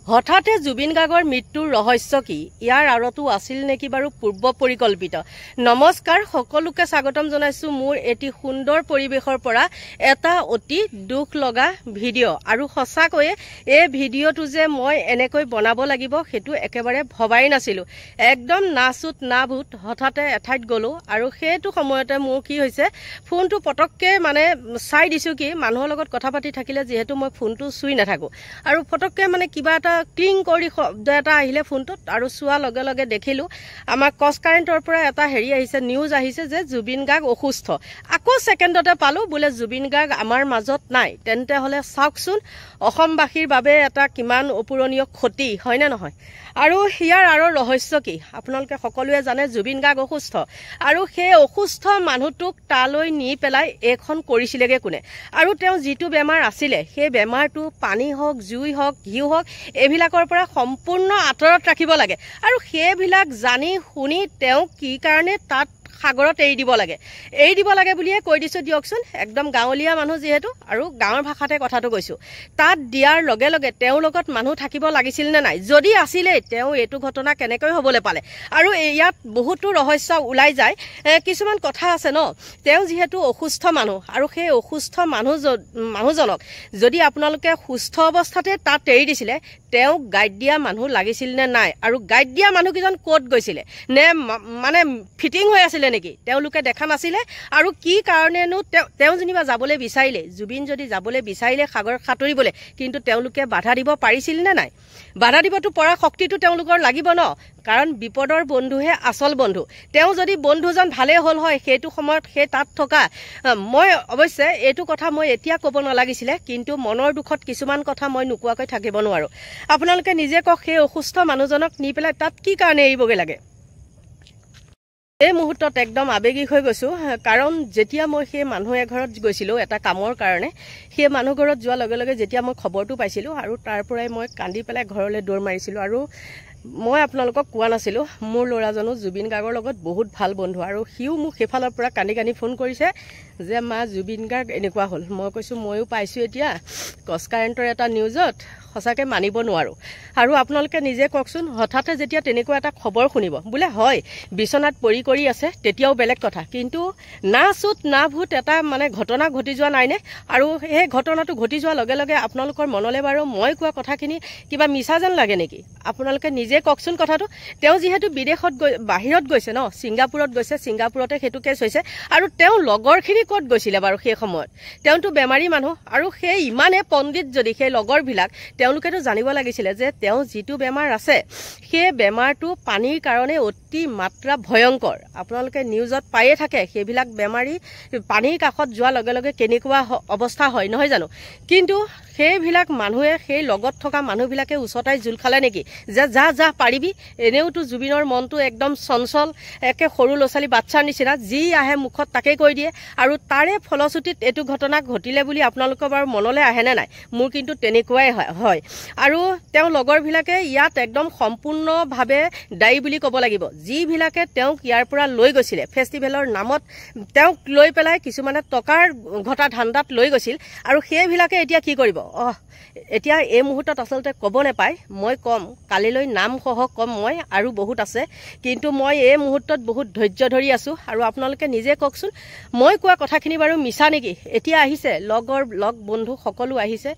হঠাতে জুবিন গাৰ্গৰ মৃত্যুৰ ৰহস্য কি ইয়াৰ আৰতো আছিল নেকি বাৰু পূৰ্ব পৰিকল্পিত নমস্কাৰ সকলোকে স্বাগতম জনাইছো মোৰ এটি সুন্দৰ পৰিবেশৰ পৰা এটা অতি দুখ লগা ভিডিও আৰু সঁচাকৈ এই ভিডিওটো যে মই এনেকৈ বনাব লাগিব হেতু একেবাৰে ভবাই নাছিলো একদম নাচুত না ভূত হঠাতে এঠাইত গলো আৰু হেতু সময়তে মোৰ কি হৈছে ফোনটো পটককে মানে চাই দিছো কি মানুহৰ লগত কথা পাতি থাকিলে যেহেতু মই ফোনটো চুই নাথাকো আৰু পটককে মানে কিবা ক্লিং কৰি শব্দ এটা আহিলে ফোনটোত আৰু চোৱা লগে লগে দেখিলো আমাৰ কষ্ট কাৰেন্টৰ পৰা এটা হেৰি আহিছে নিউজ আহিছে যে জুবিন গাৰ্গ অসুস্থ আকৌ সেকেন্ডতে পালো বুলে জুবিন গাৰ্গ আমাৰ মাজত নাই তেন্তে হলে চাওকচোন অসমবাসীৰ বাবে এটা কিমান অপূৰণীয় ক্ষতি হয় না নহয় আৰু হিয়াৰ আৰু ৰহস্য কি আপোনালোকে সকলোৱে জানে জুবিন গাৰ্গ অসুস্থ আৰু সেই অসুস্থ মানুহটোক তালৈ নি পেলাই এখন কৰিছিলেগে কোনে আৰু তেওঁ যিটো বেমাৰ আছিলে সেই বেমাৰটো পানী হওক জুই হওক ঘিউ হওক এভিলাকৰ পৰা সম্পূৰ্ণ আঁতৰত ৰাখিব লাগে আৰু সেইবিলাক জানি শুনি তেওঁ কি কাৰণে তাত সাগৰত এৰি দিব লাগে বুলিয়ে কৈ দিছো দিয়কচোন একদম গাঁৱলীয়া মানুহ যেহেতু আৰু গাঁৱৰ ভাষাতে কথাটো কৈছো তাত দিয়াৰ লগে লগে তেওঁ লগত মানুহ থাকিব লাগিছিল নে নাই যদি আছিলে তেওঁ এটো ঘটনা কেনেকৈ হ'বলে পালে আৰু ইয়াত বহুতো ৰহস্য উলাই যায় কিছুমান কথা আছে ন তেওঁ যেহেতু অসুস্থ মানুহ আৰু সেই অসুস্থ মানুহজনক যদি আপোনালোকে সুস্থ অৱস্থাতে তাত এৰি দিছিলে তেওঁ গাইড দিয়া মানুহ লাগিছিল নে নাই আৰু গাইড দিয়া মানুহ কিজন কোট গৈছিলে নে মানে ফিটিং হৈ আছিল নেকি তেওঁলোকে দেখা নাছিলে আৰু কি কাৰণেনো তেওঁ জনিবা যাবলৈ বিচাৰিলে জুবিন যদি যাবলৈ বিচাৰিলে সাগৰ খাতৰিবলৈ কিন্তু তেওঁলোকে বাধা দিব পাৰিছিল নে নাই বাধা দিবটো পৰা শক্তিটো তেওঁলোকৰ লাগিব ন কাৰণ বিপদৰ বন্ধুহে আচল বন্ধু তেওঁ যদি বন্ধুজন ভালে হল হয় হেতু সময়ত হে তাত থকা মই অৱশ্যে এটো কথা মই এতিয়া ক'ব নালাগিছিলে কিন্তু মনৰ দুখত কিছুমান কথা মই নুকুৱাকৈ থাকিব নোৱাৰো আপোনালোকে নিজে কক হে অসুস্থ মানুহজনক নি পেলাই তাত কি কাৰণে এৰিবগে লাগে এই মুহূৰ্তত একদম আবেগিক হৈ গৈছো কাৰণ যেতিয়া মই সেই মানুহ এঘৰত গৈছিলো এটা কামৰ কাৰণে সেই মানুহ ঘৰত যোৱাৰ লগে লগে যেতিয়া মই খবৰটো পাইছিলো আৰু তাৰ পৰাই মই কান্দি পেলাই ঘৰলৈ দৌৰ মাৰিছিলো আৰু মই আপোনালোকক কোৱা নাছিলো মোৰ ল'ৰাজনো জুবিন গাৰ্গৰ লগত বহুত ভাল বন্ধু আৰু হিউ মোক হেফালৰ পৰা কান্দি ফোন কৰিছে যে মা জুবিন গাৰ্গ এনেকুৱা হল মই কৈছো ময়ো পাইছো এতিয়া কষ্ট কাৰেন্টৰ এটা নিউজত সঁচাকে মানিব নোৱাৰো আৰু আপোনালোকে নিজে কওকচোন হঠাতে যেতিয়া তেনেকুৱা এটা খবৰ শুনিব বুলে হয় বিছনাত পৰি কৰি আছে তেতিয়াও বেলেগ কথা কিন্তু না সুত না ভূত এটা মানে ঘটনা ঘটি যোৱা নাইনে আৰু এই ঘটনাটো ঘটি যোৱাৰ লগে লগে আপোনালোকৰ মনলে বাৰু মই কোৱা কথাখিনি কিবা মিছা যেন লাগে নেকি আপোনালোকে নিজে কওকচোন কথাটো তেওঁ যেহেতু বিদেশত বাহিৰত গৈছে ন সিঙ্গাপুৰত গৈছে সিঙ্গাপুৰতে হেতু কেছ হৈছে আৰু তেওঁ লগৰখিনি ক'ত গৈছিলে বাৰু সেই সময়ত তেওঁটো বেমাৰী মানুহ আৰু সেই ইমানে পণ্ডিত যদি সেই লগৰবিলাক তেওঁলোকেতো জানিব লাগিছিলে যে তেওঁ যিটো বেমাৰ আছে সেই বেমাৰটো পানীৰ কাৰণে অতি মাত্ৰা ভয়ংকৰ আপোনালোকে নিউজত পায়ে থাকে সেইবিলাক বেমাৰী পানীৰ কাষত যোৱাৰ লগে লগে কেনেকুৱা অৱস্থা হয় নহয় জানো কিন্তু সেইবিলাক মানুহে সেই লগত থকা মানুহবিলাকে উছটাই জুল খালে নেকি যে যা পাৰিবি এনেওটো জুবিনৰ মনটো একদম চঞ্চল একে সৰু লছালি বাচ্চাৰ নিচিনা যি আহে মুখত তাকে কৈ দিয়ে আৰু তাৰে ফলশ্ৰুতিত এটো ঘটনা ঘটিলে বুলি আপোনালোকৰ বাৰু মনলৈ আহে নে নাই মোৰ কিন্তু তেনেকুৱাই হয় আৰু তেওঁ লগৰবিলাকে ইয়াত একদম সম্পূৰ্ণভাৱে দায়ী বুলি ক'ব লাগিব যিবিলাকে তেওঁক ইয়াৰ পৰা লৈ গৈছিলে ফেষ্টিভেলৰ নামত তেওঁক লৈ পেলাই কিছুমানে টকাৰ ঘটা ধান্দাত লৈ গৈছিল আৰু সেইবিলাকে এতিয়া কি কৰিব এতিয়া এই মুহূৰ্তত আচলতে ক'ব নেপায় মই কম কালিলৈ নাম সহ কম মই আৰু বহুত আছে কিন্তু মই এই মুহূৰ্তত বহুত ধৈৰ্য ধৰি আছো আৰু আপোনালোকে নিজে কওকচোন মই কোৱা কথাখিনি বাৰু মিছা নেকি এতিয়া আহিছে লগ বন্ধু সকলো আহিছে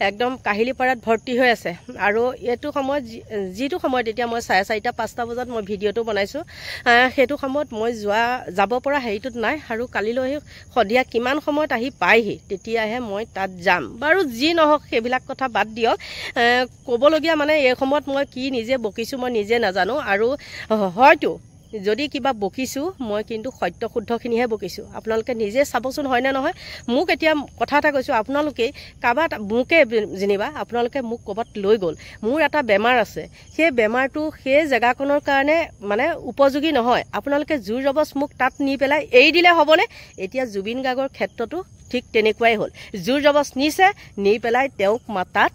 একদম কাহিলিপাৰাত ভৰ্তি হৈ আছে আৰু এটো সময়ত যিটো সময়ত এতিয়া মই 4:30-5টা বজাত মই ভিডিওটো বনাইছো হেতু সময়ত মই যাব পৰা হেৰিটোত নাই আৰু কালিলৈ সন্ধিয়া কিমান সময়ত আহি পাইহি তেতিয়াহে মই তাত যাম বাৰু যি নহওক সেইবিলাক কথা বাদ দিয়ক ক'বলগীয়া মানে এই সময়ত মই কি নিজে বকিছো মই নিজে নাজানো আৰু হয়তো যদি কিবা বকিছো মই কিন্তু সত্য শুদ্ধখিনিহে বকিছো আপোনালোকে নিজে চাবচোন হয় না নহয় মোক এতিয়া কথা এটা কৈছো আপোনালোকে কাবাত মুকে জেনিবা আপোনালোকে মোক কবাত লৈ গল মোৰ এটা বেমাৰ আছে সেই বেমাৰটো সেই জায়গাখনৰ কাৰণে মানে উপযোগী নহয় আপোনালোকে জোৰ জবস মোক তাত নি পেলাই এৰি দিলে হ'বনে এতিয়া জুবিন গাৰ্গৰ ক্ষেত্ৰটো ঠিক তেনেকুৱাই হ'ল জোৰ জবস নিছে নি পেলাই তেওঁক মাতাত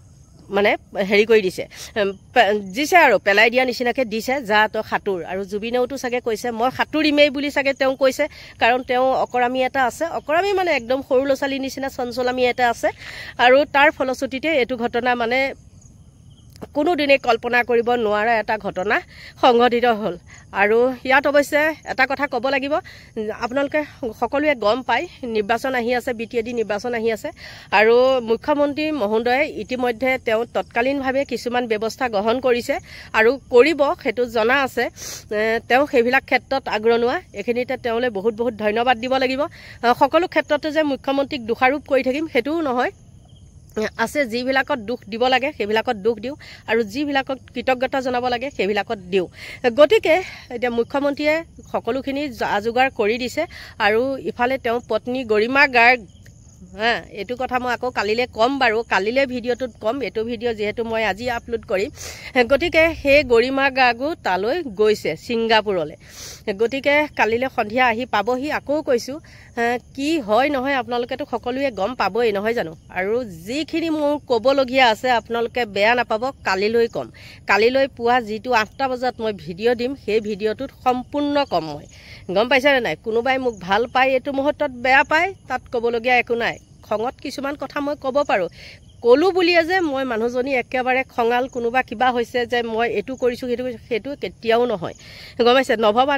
মানে হেৰি কৰি দিছে আৰু পেলাই দিয়া নিচিনাকে দিছে যা তো খাতুৰ আৰু জুবিনেওটো সাগে কৈছে মই খাতুৰিমেই বুলি সাগে তেওঁ কৈছে কাৰণ তেওঁ অকৰামি এটা আছে অকৰামি মানে একদম সৰু লছালি নিচিনা চঞ্চলামি এটা আছে আৰু তাৰ ফলশ্ৰুতিতে এটো ঘটনা মানে কোনোদিনেই কল্পনা কৰিব নোৱাৰা এটা ঘটনা সংঘটিত হ'ল। আৰু ইয়াত অৱশ্যে এটা কথা ক'ব লাগিব, আপোনালোকে সকলোৱে গম পায় নিৰ্বাচন আহি আছে, BTAD নিৰ্বাচন আহি আছে, আৰু মুখ্যমন্ত্ৰী মহোদয়ে ইতিমধ্যে তেওঁ তৎকালীনভাৱে কিছুমান ব্যৱস্থা গ্ৰহণ কৰিছে আৰু কৰিব, সেইটো জনা আছে। তেওঁ সেইবিলাক ক্ষেত্ৰত আগৰণুৱা, এইখিনিতে তেওঁলৈ বহুত বহুত ধন্যবাদ দিব লাগিব। সকলো ক্ষেত্ৰতে যে মুখ্যমন্ত্ৰীক দোষাৰোপ কৰি থাকিম সেইটোও নহয়, আছে যিবিলাকত দুখ দিব লাগে সেইবিলাকত দুখ দিওঁ, আৰু যিবিলাকত কৃতজ্ঞতা জনাব লাগে সেইবিলাকত দিওঁ। গতিকে এতিয়া মুখ্যমন্ত্ৰীয়ে সকলোখিনি যোগাৰ কৰি দিছে, আৰু ইফালে তেওঁ পত্নী গৰিমা গাৰ্গ, এইটো কথা মই আকৌ কালিলৈ ক'ম বাৰু, কালিলৈ ভিডিঅ'টোত ক'ম, এইটো ভিডিঅ' যিহেতু মই আজি আপলোড কৰিম। গতিকে সেই গৰিমা গাৰ্গো তালৈ গৈছে ছিংগাপুৰলৈ। গতিকে কালিলৈ সন্ধিয়া আহি পাবহি। আকৌ কৈছোঁ, কি হয় নহয় আপোনালোকেতো সকলোৱে গম পাবই নহয় জানো। আৰু যিখিনি মোৰ ক'বলগীয়া আছে আপোনালোকে বেয়া নাপাব, কালিলৈ ক'ম। কালিলৈ পুৱা যিটো 8টা বজাত মই ভিডিঅ' দিম, সেই ভিডিঅ'টোত সম্পূৰ্ণ ক'ম মই। গম পাইছেনে নাই? কোনোবাই মোক ভাল পায়, এইটো মুহূৰ্তত বেয়া পায়, তাত ক'বলগীয়া একো নাই। খঙত কিছুমান কথা মই ক'ব পাৰোঁ, ক'লোঁ বুলিয়ে যে মই মানুহজনী একেবাৰে খঙাল, কোনোবা কিবা হৈছে যে মই এইটো কৰিছোঁ সেইটো কেতিয়াও নহয়। গম পাইছে? নভবা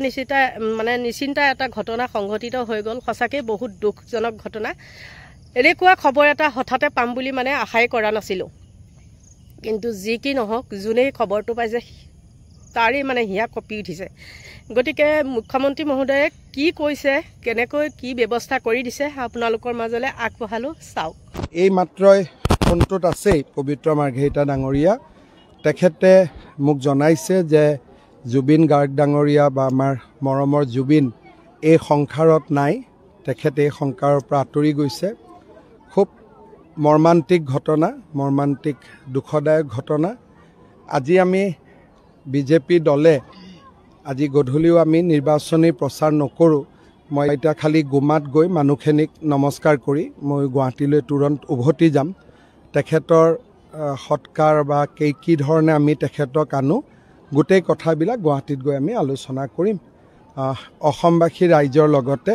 নিশ্চিন্তা এটা ঘটনা সংঘটিত হৈ গ'ল, সঁচাকৈ বহুত দুখজনক ঘটনা। এনেকুৱা খবৰ এটা হঠাতে পাম বুলি আশাই কৰা নাছিলোঁ, কিন্তু যি কি নহওক যোনেই খবৰটো পাইছে তাৰেই হিয়া কঁপি উঠিছে। গতিকে মুখ্যমন্ত্ৰী মহোদয়ে কি কৈছে, কেনেকৈ কি ব্যৱস্থা কৰি দিছে আপোনালোকৰ মাজলৈ আগবঢ়ালোঁ, চাওক। এই মাত্ৰই ফোনটোত আছেই পবিত্ৰ মাৰ্ঘেৰিটা ডাঙৰীয়া, তেখেতে মোক জনাইছে যে জুবিন গাৰ্গ ডাঙৰীয়া বা আমাৰ মৰমৰ জুবিন এই সংসাৰত নাই, তেখেতে এই সংসাৰৰ পৰা আঁতৰি গৈছে। খুব মৰ্মান্তিক ঘটনা, মৰ্মান্তিক দুখদায়ক ঘটনা। আজি আমি বিজেপি দলে আজি গধূলিও আমি নিৰ্বাচনী প্ৰচাৰ নকৰোঁ। মই এতিয়া খালি গুমাত গৈ মানুহখিনিক নমস্কাৰ কৰি মই গুৱাহাটীলৈ তুৰন্ত উভতি যাম। তেখেতৰ সৎকাৰ বা কি ধৰণে আমি তেখেতক আনো, গোটেই কথাবিলাক গুৱাহাটীত গৈ আমি আলোচনা কৰিম। অসমবাসী ৰাইজৰ লগতে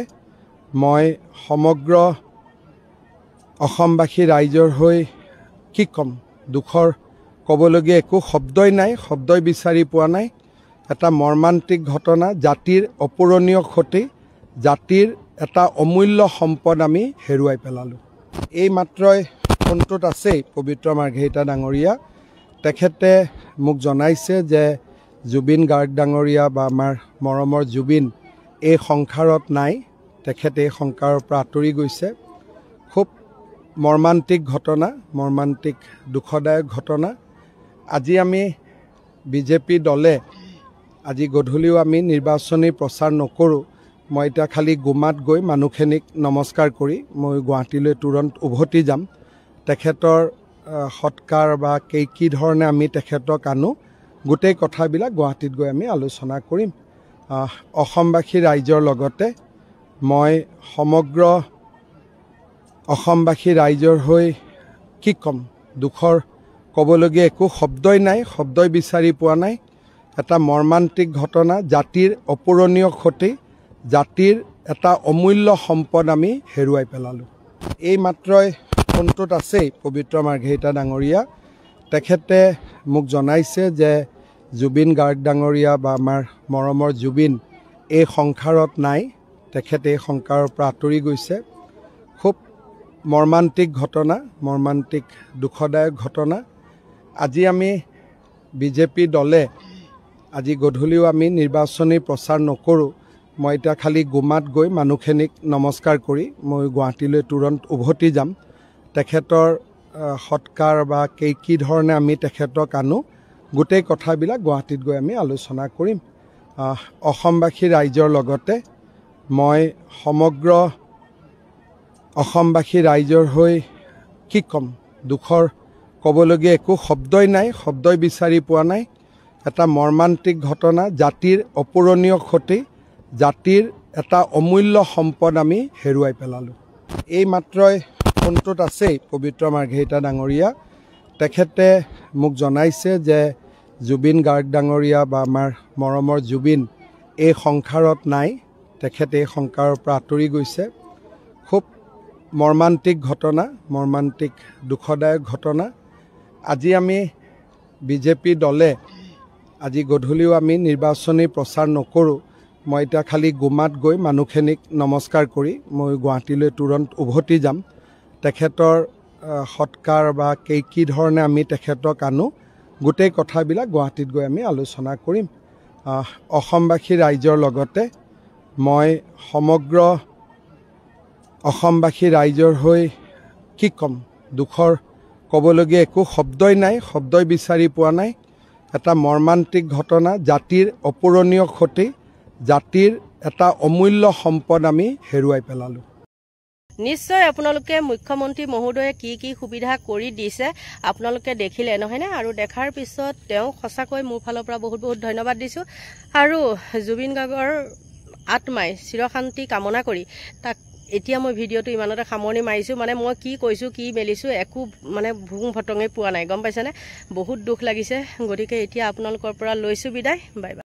মই সমগ্ৰ অসমবাসী ৰাইজৰ হৈ কি ক'ম, দুখৰ ক'বলগীয়া একো শব্দই নাই, শব্দই বিচাৰি পোৱা নাই। এটা মৰ্মান্তিক ঘটনা, জাতিৰ অপূৰণীয় ক্ষতি, জাতিৰ এটা অমূল্য সম্পদ আমি হেৰুৱাই পেলালোঁ। এই মাত্ৰই ফোনটোত আছেই পবিত্ৰ মাৰ্ঘেৰিটা ডাঙৰীয়া, তেখেতে মোক জনাইছে যে জুবিন গাৰ্গ ডাঙৰীয়া বা আমাৰ মৰমৰ জুবিন এই সংসাৰত নাই, তেখেতে এই সংসাৰৰ পৰা আঁতৰি গৈছে। খুব মৰ্মান্তিক ঘটনা, মৰ্মান্তিক দুখদায়ক ঘটনা। আজি আমি বিজেপি দলে আজি গধূলিও আমি নিৰ্বাচনী প্ৰচাৰ নকৰোঁ। মই এতিয়া খালি গুমাত গৈ মানুহখিনিক নমস্কাৰ কৰি মই গুৱাহাটীলৈ তুৰন্ত উভতি যাম। তেখেতৰ সৎকাৰ বা কি ধৰণে আমি তেখেতক আনো, গোটেই কথাবিলাক গুৱাহাটীত গৈ আমি আলোচনা কৰিম। অসমবাসী ৰাইজৰ লগতে মই সমগ্ৰ অসমবাসী ৰাইজৰ হৈ কি ক'ম, দুখৰ ক'বলগীয়া একো শব্দই নাই, শব্দই বিচাৰি পোৱা নাই। এটা মৰ্মান্তিক ঘটনা, জাতিৰ অপূৰণীয় ক্ষতি, জাতিৰ এটা অমূল্য সম্পদ আমি হেৰুৱাই পেলালোঁ। এই মাত্ৰই ফোনটোত আছেই পবিত্ৰ মাৰ্ঘেৰিটা ডাঙৰীয়া, তেখেতে মোক জনাইছে যে জুবিন গাৰ্গ ডাঙৰীয়া বা আমাৰ মৰমৰ জুবিন এই সংসাৰত নাই, তেখেতে এই সংসাৰৰ পৰা আঁতৰি গৈছে। খুব মৰ্মান্তিক ঘটনা, মৰ্মান্তিক দুখদায়ক ঘটনা। আজি আমি বিজেপি দলে আজি গধূলিও আমি নিৰ্বাচনী প্ৰচাৰ নকৰোঁ। মই এতিয়া খালি গুমাত গৈ মানুহখিনিক নমস্কাৰ কৰি মই গুৱাহাটীলৈ তুৰন্ত উভতি যাম। তেখেতৰ সৎকাৰ বা কি ধৰণে আমি তেখেতক আনো, গোটেই কথাবিলাক গুৱাহাটীত গৈ আমি আলোচনা কৰিম। বিজেপি দলে আজি গধূলিও আমি নিৰ্বাচনী প্ৰচাৰ নকৰোঁ। মই এতিয়া খালি গুমাত গৈ মানুহখিনিক নমস্কাৰ কৰি মই গুৱাহাটীলৈ তুৰন্ত উভতি যাম। তেখেতৰ সৎকাৰ বা কি ধৰণে আমি তেখেতক আনো, গোটেই কথাবিলাক গুৱাহাটীত গৈ আমি আলোচনা কৰিম। অসমবাসী ৰাইজৰ লগতে মই সমগ্ৰ অসমবাসী ৰাইজৰ হৈ কি ক'ম, দুখৰ ক'বলগীয়া একো শব্দই নাই, শব্দই বিচাৰি পোৱা নাই। এটা মৰ্মান্তিক ঘটনা, জাতিৰ অপূৰণীয় ক্ষতি, জাতিৰ এটা অমূল্য সম্পদ আমি হেৰুৱাই পেলালোঁ। এই মাত্ৰই ফোনটোত আছেই পবিত্ৰ মাৰ্ঘেৰিটা ডাঙৰীয়া, তেখেতে মোক জনাইছে যে জুবিন গাৰ্গ ডাঙৰীয়া বা আমাৰ মৰমৰ জুবিন এই সংসাৰত নাই, তেখেতে এই সংসাৰৰ পৰা আঁতৰি গৈছে। খুব মৰ্মান্তিক ঘটনা, মৰ্মান্তিক দুখদায়ক ঘটনা। আজি আমি বিজেপি দলে আজি গধূলিও আমি নিৰ্বাচনী প্ৰচাৰ নকৰোঁ। মই এতিয়া খালি গুমাত গৈ মানুহখিনিক নমস্কাৰ কৰি মই গুৱাহাটীলৈ তুৰন্ত উভতি যাম। তেখেতৰ সৎকাৰ বা কি ধৰণে আমি তেখেতক আনো গোটেই কথাবিলাক গুৱাহাটীত গৈ আমি আলোচনা কৰিম। অসমবাসী ৰাইজৰ লগতে মই সমগ্ৰ অসমবাসী ৰাইজৰ হৈ কি ক'ম, দুখৰ ক'বলগীয়া একো শব্দই নাই, শব্দই বিচাৰি পোৱা নাই। এটা মৰ্মান্তিক ঘটনা, জাতিৰ অপূৰণীয় ক্ষতি, জাতিৰ এটা অমূল্য সম্পদ আমি হেৰুৱাই পেলালোঁ। নিশ্চয় আপোনালোকে মুখ্যমন্ত্ৰী মহোদয়ে কি সুবিধা কৰি দিছে আপোনালোকে দেখিলে নহয়নে? আৰু দেখাৰ পিছত তেওঁ সঁচাকৈ মোৰ ফালৰ পৰা বহুত বহুত ধন্যবাদ দিছোঁ। আৰু জুবিন গাৰ্গৰ আত্মাই চিৰশান্তি কামনা কৰি তাক এতিয়া মই ভিডিঅ'টো ইমানতে সামৰণি মাৰিছোঁ। মানে মই কি কৈছোঁ কি মেলিছোঁ একো মানে ভুং ভটঙেই পোৱা নাই, গম পাইছেনে? বহুত দুখ লাগিছে। গতিকে এতিয়া আপোনালোকৰ পৰা লৈছোঁ বিদায়, বাই বাই।